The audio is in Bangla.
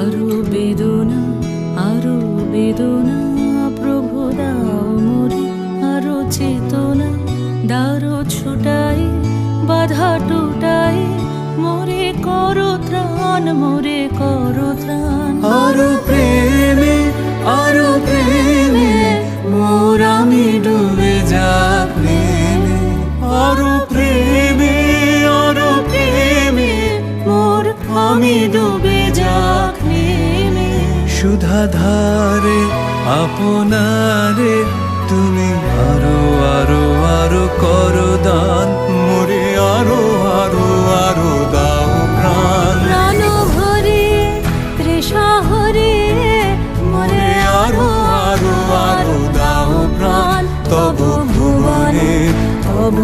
আরো বেদনা, আরো বেদনা, প্রভু দাও মোরে আরো চেতনা। দারো ছুটাই, বাধা টুটাই, মোরে করো ত্রাণ, মোরে করো ত্রাণ। আরো প্রেমে, আরো প্রেমে, মোর আমি ডুবে যাক নেমে। আরো প্রেমে, আরো প্রেমে, মোর আমি ডুবে যাক নেমে। সুধা ধারে আপনারে তুমি আরো আরো আরো করো দান, মোরে আরো আরো আরো দাও প্রাণ। প্রাণ ভরে তৃষা হরে, মোরে আরো আরো আরো দাও প্রাণ, তব ভুবনে, তব